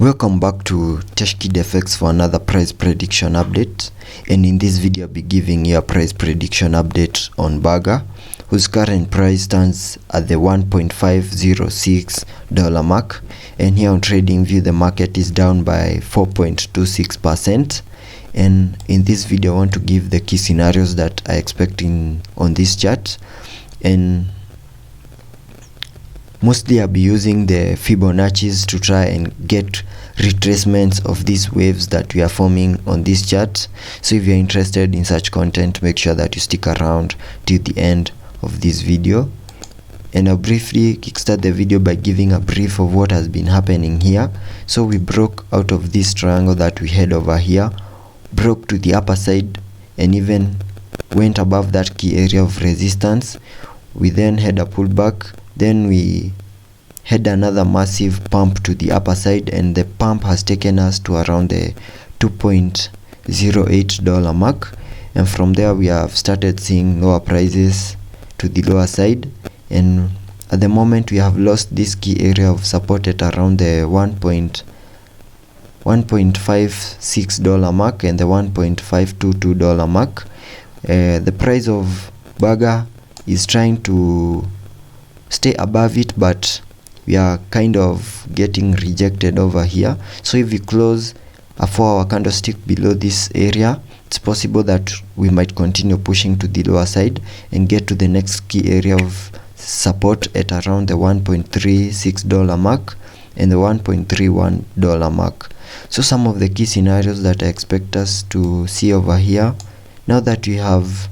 Welcome back to TechKidFX for another price prediction update, and in this video I'll be giving you a price prediction update on Burger, whose current price stands at the $1.506 mark, and here on TradingView the market is down by 4.26%. And in this video I want to give the key scenarios that I expect on this chart, and mostly I'll be using the Fibonacci's to try and get retracements of these waves that we are forming on this chart. So if you're interested in such content, make sure that you stick around till the end of this video. And I'll briefly kickstart the video by giving a brief of what has been happening here. So we broke out of this triangle that we had over here, broke to the upper side, and even went above that key area of resistance. We then had a pullback. Then we had another massive pump to the upper side, and the pump has taken us to around the $2.08 mark, and from there we have started seeing lower prices to the lower side, and at the moment we have lost this key area of support at around the $1.56 mark and the $1.522 mark. The price of Burger is trying to stay above it, but we are kind of getting rejected over here. So if we close a 4-hour candlestick below this area, it's possible that we might continue pushing to the lower side and get to the next key area of support at around the $1.36 mark and the $1.31 mark. So some of the key scenarios that I expect us to see over here, now that we have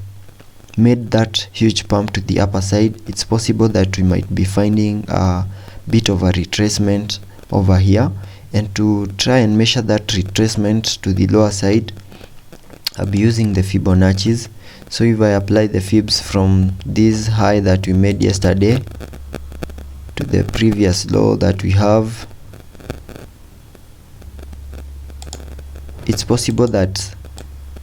made that huge pump to the upper side, it's possible that we might be finding a bit of a retracement over here, and to try and measure that retracement to the lower side, I'll be using the Fibonacci's. So if I apply the fibs from this high that we made yesterday to the previous low that we have, it's possible that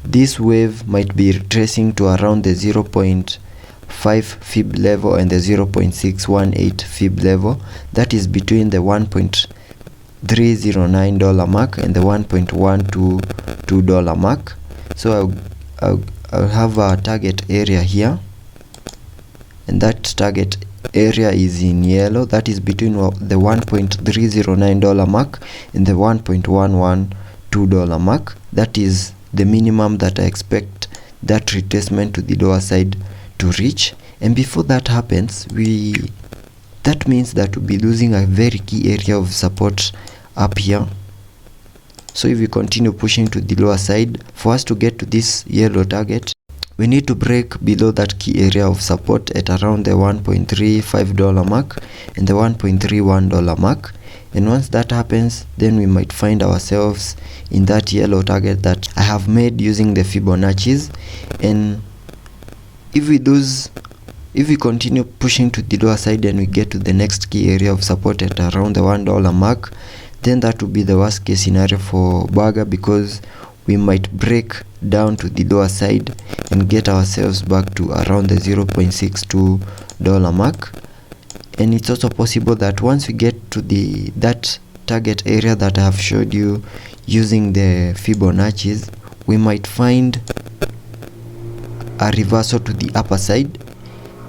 this wave might be retracing to around the 0.5 fib level and the 0.618 fib level. That is between the $1.309 mark and the $1.122 mark. So I'll have a target area here, and that target area is in yellow. That is between the $1.309 mark and the $1.112 mark. That is the minimum that I expect that retracement to the lower side to reach. And before that happens, that means that we'll be losing a very key area of support up here. So if we continue pushing to the lower side, for us to get to this yellow target, we need to break below that key area of support at around the $1.35 mark and the $1.31 mark. And once that happens, then we might find ourselves in that yellow target that I have made using the Fibonacci's. And if we continue pushing to the lower side and we get to the next key area of support at around the $1 mark, then that would be the worst case scenario for Burger, because we might break down to the lower side and get ourselves back to around the $0.62 mark. And it's also possible that once we get to that target area that I have showed you using the Fibonacci's, we might find a reversal to the upper side,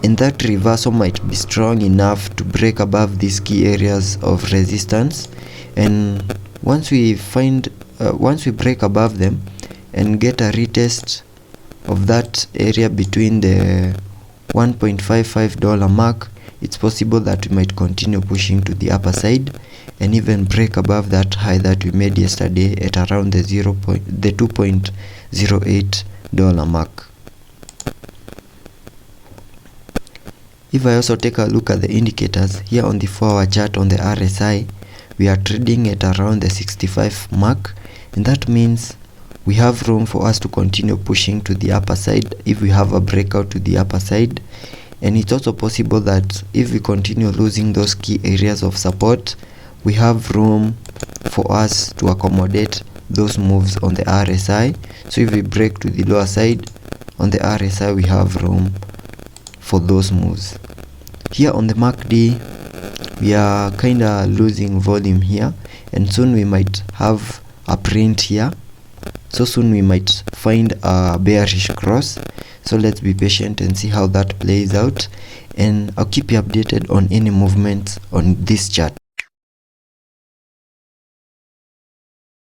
and that reversal might be strong enough to break above these key areas of resistance. And once we break above them and get a retest of that area between the $1.55 mark, it's possible that we might continue pushing to the upper side and even break above that high that we made yesterday at around the $2.08 mark. If I also take a look at the indicators here on the 4-hour chart on the RSI, we are trading at around the 65 mark, and that means we have room for us to continue pushing to the upper side if we have a breakout to the upper side. And it's also possible that if we continue losing those key areas of support, we have room for us to accommodate those moves on the RSI. So if we break to the lower side on the RSI, we have room for those moves. Here on the MACD, we are kinda losing volume here, and soon we might have a print here. So soon we might find a bearish cross. So let's be patient and see how that plays out, and I'll keep you updated on any movements on this chart.